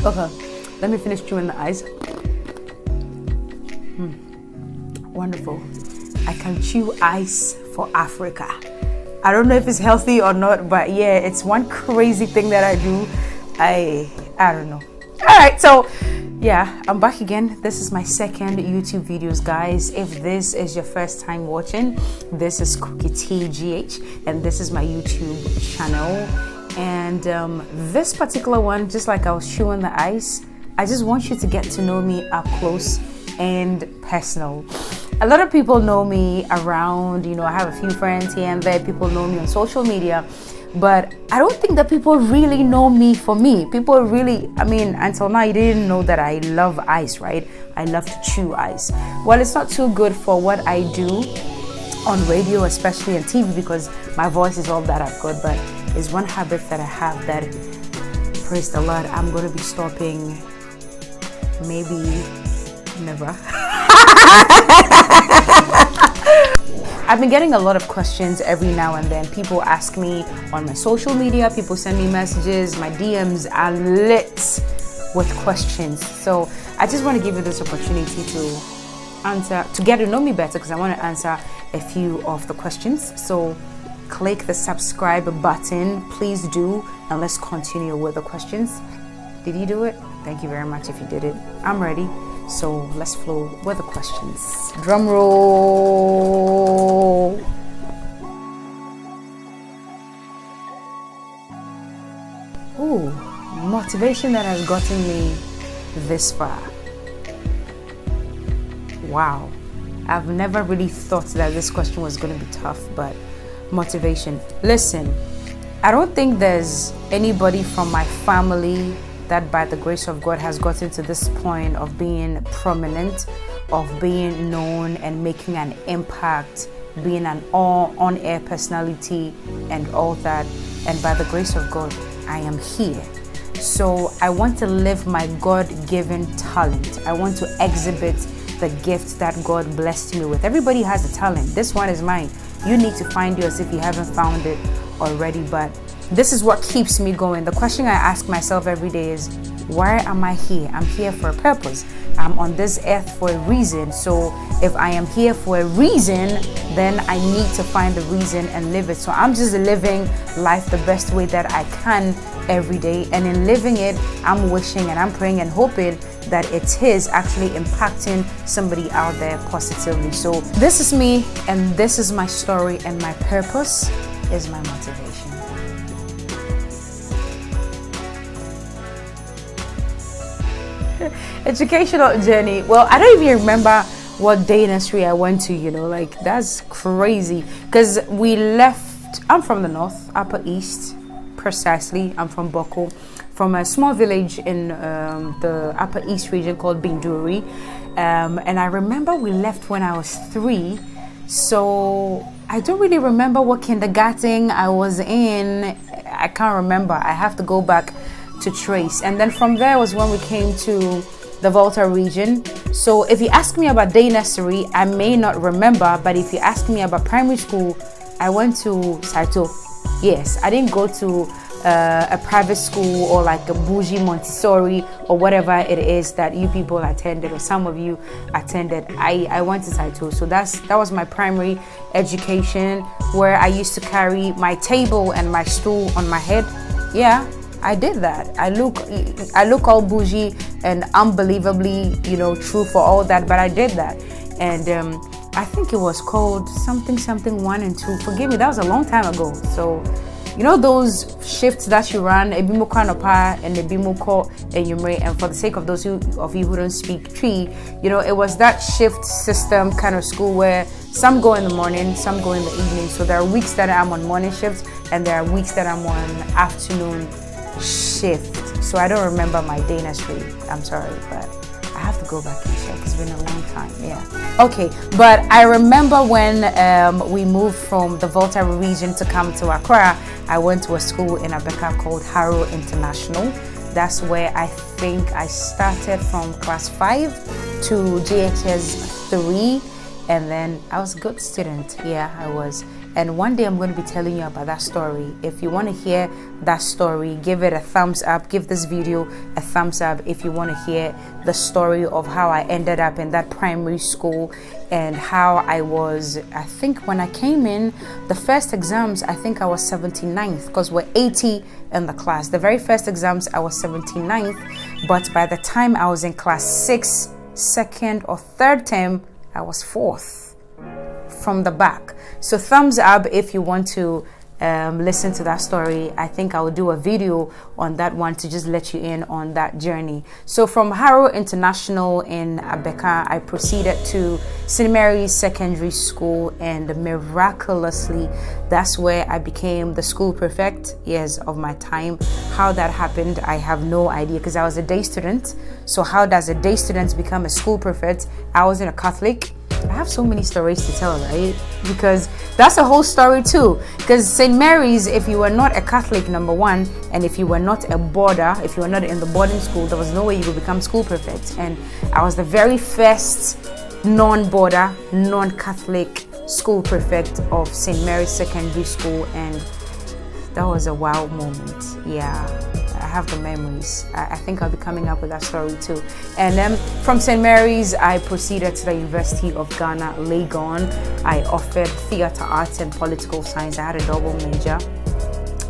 Okay, let me finish chewing the ice. Wonderful. I can chew ice for Africa. I don't know if it's healthy or not, but yeah, it's one crazy thing that I do. I don't know. All right, so yeah, I'm back again. This is my second YouTube videos, guys. If this is your first time watching, this is Cookie TGH, and this is my YouTube channel. And this particular one, just like I was chewing the ice, I just want you to get to know me up close and personal. A lot of people know me around, you know, I have a few friends here and there. People know me on social media, but I don't think that people really know me for me. People really, I mean, until now, you didn't know that I love ice, right? I love to chew ice. Well, it's not too good for what I do on radio, especially on TV, because my voice is all that I've got, but it's one habit that I have that, praise the Lord, I'm going to be stopping maybe never. I've been getting a lot of questions every now and then. People ask me on my social media, people send me messages, my DMs are lit with questions. So I just want to give you this opportunity to answer, to get to know me better, because I want to answer a few of the questions. So click the subscribe button, please do, and let's continue with the questions. Did you do it? Thank you very much if you did it. I'm ready. So let's flow with the questions. Drum roll. Ooh, motivation that has gotten me this far. Wow. I've never really thought that this question was going to be tough, but motivation. Listen, I don't think there's anybody from my family that by the grace of God has gotten to this point of being prominent, of being known and making an impact, being an on-air personality and all that. And by the grace of God, I am here. So I want to live my God-given talent. I want to exhibit the gift that God blessed me with. Everybody has a talent. This one is mine. You need to find yours if you haven't found it already, but this is what keeps me going. The question I ask myself every day is, why am I here? I'm here for a purpose. I'm on this earth for a reason. So if I am here for a reason, then I need to find the reason and live it. So I'm just living life the best way that I can every day. And in living it, I'm wishing and I'm praying and hoping that it is actually impacting somebody out there positively. So this is me, and this is my story, and my purpose is my motivation. Educational journey. Well, I don't even remember what day nursery I went to, you know, like that's crazy, because we left, I'm from the north, Upper East precisely. I'm from Boko, from a small village in the Upper East region called Binduri, and I remember we left when I was 3, so I don't really remember what kindergarten I was in. I can't remember. I have to go back to trace. And then from there was when we came to the Volta region. So if you ask me about day nursery, I may not remember, but if you ask me about primary school, I went to Saito. Yes, I didn't go to a private school or like a bougie Montessori or whatever it is that you people attended, or some of you attended. I went to Saito. So that was my primary education, where I used to carry my table and my stool on my head. Yeah, I did that. I look all bougie and unbelievably, you know, true for all that, but I did that. And I think it was called something 1 and 2. Forgive me, that was a long time ago. So, you know, those shifts that you run, Ebimo Kanopa and Ebimo Ko and Yumre, and for the sake of those of you who don't speak Tree, you know, it was that shift system kind of school where some go in the morning, some go in the evening. So there are weeks that I'm on morning shifts and there are weeks that I'm on afternoon shift. So I don't remember my day nursery. I'm sorry, but I have to go back and check. It's been a long time. Yeah. Okay, but I remember when we moved from the Volta region to come to Accra, I went to a school in Abeka called Harrow International. That's where I think I started from class 5 to JHS 3, and then I was a good student. Yeah, I was. And one day I'm going to be telling you about that story. If you want to hear that story, give it a thumbs up. Give this video a thumbs up if you want to hear the story of how I ended up in that primary school and how I was, I think when I came in, the first exams, I think I was 79th because we're 80 in the class. The very first exams, I was 79th. But by the time I was in class 6, second or third term, I was 4th from the back. So thumbs up if you want to listen to that story. I think I will do a video on that one to just let you in on that journey. So from Harrow International in Abeka, I proceeded to St. Mary's Secondary School, and miraculously, that's where I became the school prefect years of my time. How that happened, I have no idea, because I was a day student. So how does a day student become a school prefect? I was in a Catholic. I have so many stories to tell, right? Because that's a whole story too. Because St. Mary's, if you were not a Catholic, number one, and if you were not a boarder, if you were not in the boarding school, there was no way you would become school prefect. And I was the very first non-boarder, non-Catholic school prefect of St. Mary's Secondary School, and that was a wow moment. Yeah, I have the memories. I think I'll be coming up with that story too. And then from St. Mary's, I proceeded to the University of Ghana, Legon. I offered theatre arts and political science. I had a double major.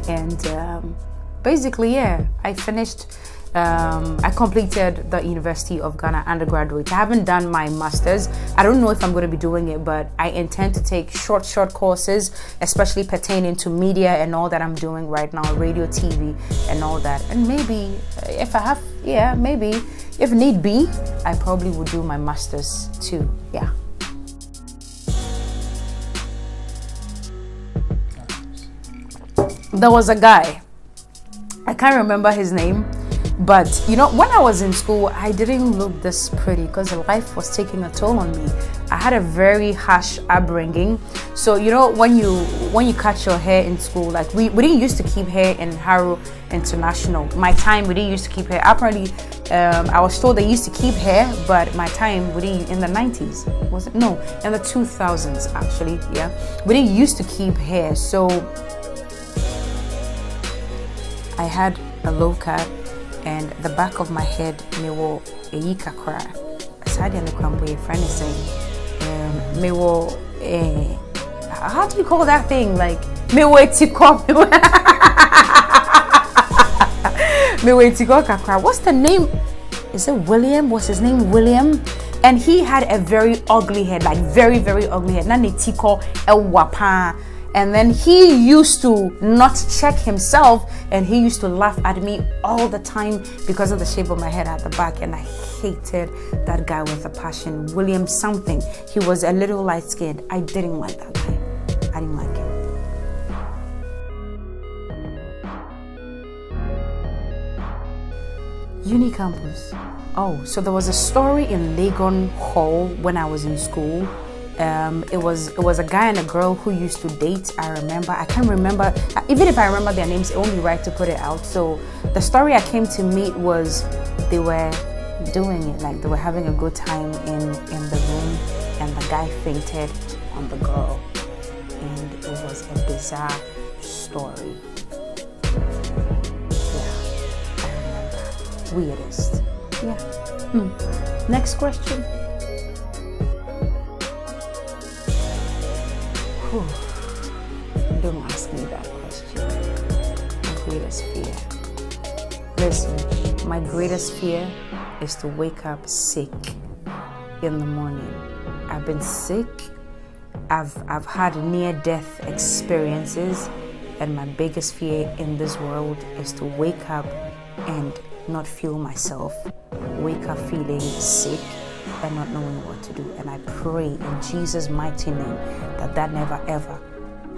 And basically, yeah, I finished, I completed the University of Ghana undergraduate. I haven't done my master's. I don't know if I'm going to be doing it, but I intend to take short courses, especially pertaining to media and all that I'm doing right now, radio, TV, and all that. And maybe if I have, yeah, maybe if need be, I probably would do my master's too. Yeah. There was a guy, I can't remember his name, but you know, when I was in school, I didn't look this pretty because life was taking a toll on me. I had a very harsh upbringing. So you know, when you cut your hair in school, like we didn't used to keep hair in Harrow International. My time, we didn't used to keep hair. Apparently, I was told they used to keep hair, but my time, we didn't, in the 90s, was it? No, in the 2000s actually, yeah. We didn't used to keep hair, so I had a low cut, and the back of my head, me wo eyi kakra. Aside and the crumble, your friend is saying, me wo how do you call that thing? Like me wo etiko, me wo etiko kakra. What's the name? Is it William? Was his name William? And he had a very ugly head, like very ugly head. Nani tiko wapa. And then he used to not check himself, and he used to laugh at me all the time because of the shape of my head at the back. And I hated that guy with a passion. William something. He was a little light-skinned. I didn't like that guy. I didn't like him. Unicampus. Oh, so there was a story in Legon Hall when I was in school. It was a guy and a girl who used to date. I remember. I can't remember. Even if I remember their names, it won't be right to put it out. So the story I came to meet was they were doing it, like they were having a good time in the room, and the guy fainted on the girl, and it was a bizarre story. Yeah, I remember. Weirdest. Yeah. Next question. Don't ask me that question. My greatest fear. Listen, my greatest fear is to wake up sick in the morning. I've been sick. I've had near-death experiences, and my biggest fear in this world is to wake up and not feel myself. Wake up feeling sick and not knowing what to do. And I pray in Jesus' mighty name that never ever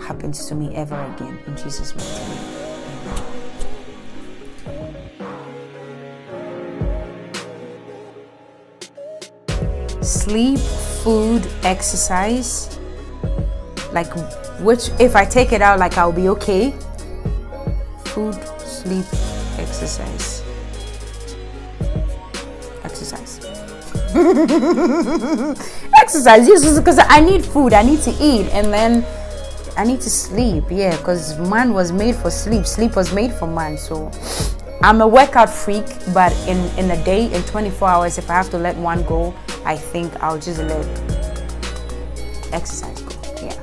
happens to me ever again. In Jesus' mighty name. Sleep, food, exercise. Like which, if I take it out, like I'll be okay. Food, sleep, exercise. Exercise, yes, because I need food, I need to eat, and then I need to sleep. Yeah, because man was made for sleep. Sleep was made for man. So I'm a workout freak, but in a day, in 24 hours, if I have to let one go, I think I'll just let exercise go. Yeah.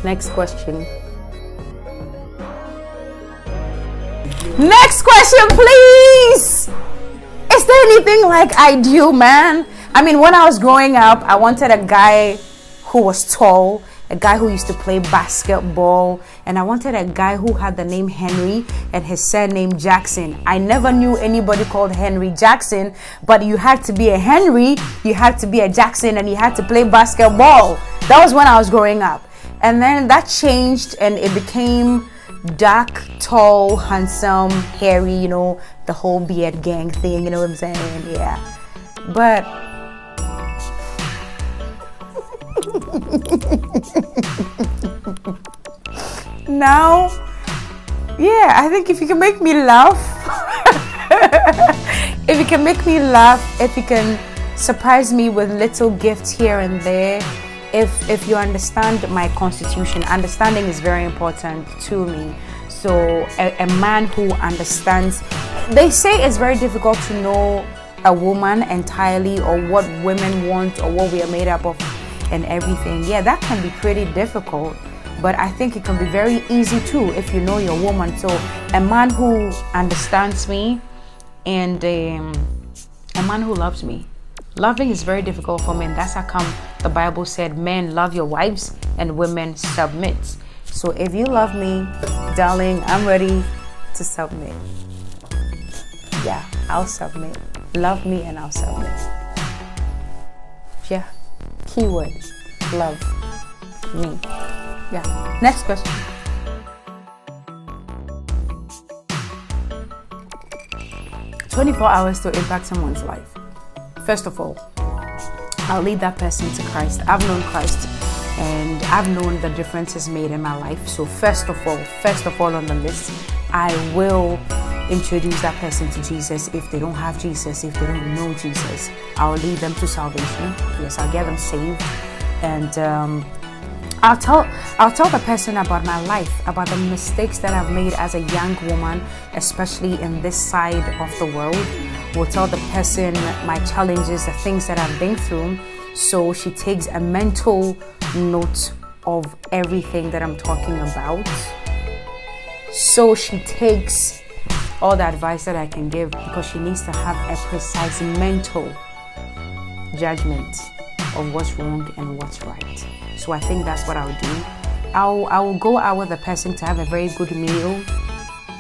Next question. Next question, please. Is there anything like ideal, man? I mean, when I was growing up, I wanted a guy who was tall, a guy who used to play basketball, and I wanted a guy who had the name Henry and his surname Jackson. I never knew anybody called Henry Jackson, but you had to be a Henry, you had to be a Jackson, and you had to play basketball. That was when I was growing up. And then that changed and it became dark, tall, handsome, hairy, you know, the whole beard gang thing, you know what I'm saying? Yeah. But now, yeah, I think if you can make me laugh, if you can make me laugh, if you can surprise me with little gifts here and there, if you understand my constitution, understanding is very important to me. So a man who understands, they say it's very difficult to know a woman entirely, or what women want, or what we are made up of and everything. Yeah, that can be pretty difficult, but I think it can be very easy too if you know your woman. So a man who understands me and a man who loves me. Loving is very difficult for men. That's how come the Bible said, men, love your wives and women submit. So if you love me, darling, I'm ready to submit. Yeah, I'll submit. Love me and I'll submit. Yeah, keyword, love me. Yeah, next question. "24 hours to impact someone's life." First of all, I'll lead that person to Christ. I've known Christ and I've known the difference it's made in my life. So first of all on the list, I will introduce that person to Jesus. If they don't have Jesus, if they don't know Jesus, I'll lead them to salvation. Yes, I'll get them saved. And I'll tell the person about my life, about the mistakes that I've made as a young woman, especially in this side of the world. Will tell the person my challenges, the things that I've been through, so she takes a mental note of everything that I'm talking about. So she takes all the advice that I can give, because she needs to have a precise mental judgment of what's wrong and what's right. So I think that's what I'll do. I will go out with the person to have a very good meal,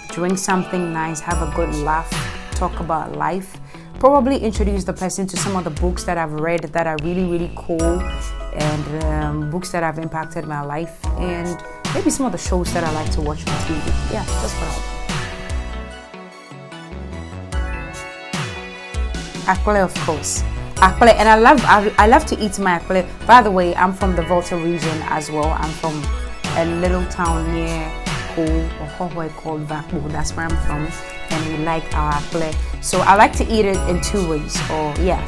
drink something nice, have a good laugh, talk about life, probably introduce the person to some of the books that I've read that are really, really cool, and books that have impacted my life, and maybe some of the shows that I like to watch on TV. Yeah, that's what I'll do. Akple, of course. Akple, and I love to eat my akple. By the way, I'm from the Volta region as well. I'm from a little town near Ho called Vakbo. That's where I'm from. And we like our akple. So I like to eat it in two ways.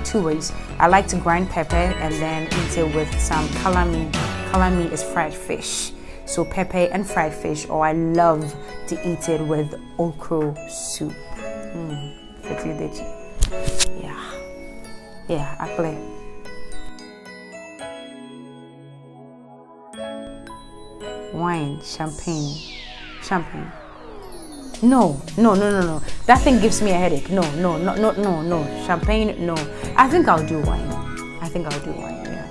Two ways. I like to grind pepper and then eat it with some kalami. Kalami is fried fish. So pepper and fried fish. Or I love to eat it with okra soup. Yeah, akple. Wine, champagne. No. That thing gives me a headache. No. Champagne, no. I think I'll do wine. Yeah.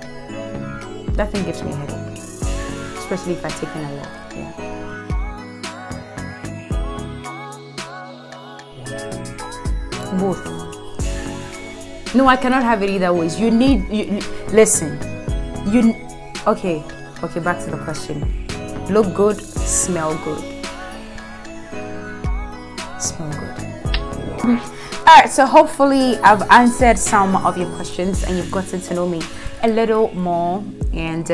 That thing gives me a headache. Especially if I take in a lot. Yeah. Both. No, I cannot have it either ways. Listen. Okay, back to the question. Look good, smell good. Alright, so hopefully I've answered some of your questions and you've gotten to know me a little more. And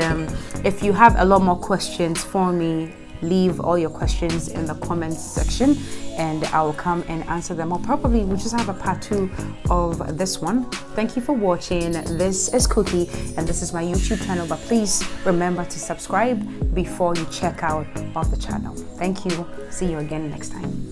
if you have a lot more questions for me, leave all your questions in the comments section and I will come and answer them, or probably we'll just have a part 2 of this one. Thank you for watching. This is Cookie and this is my YouTube channel, but please remember to subscribe before you check out of the channel. Thank you. See you again next time.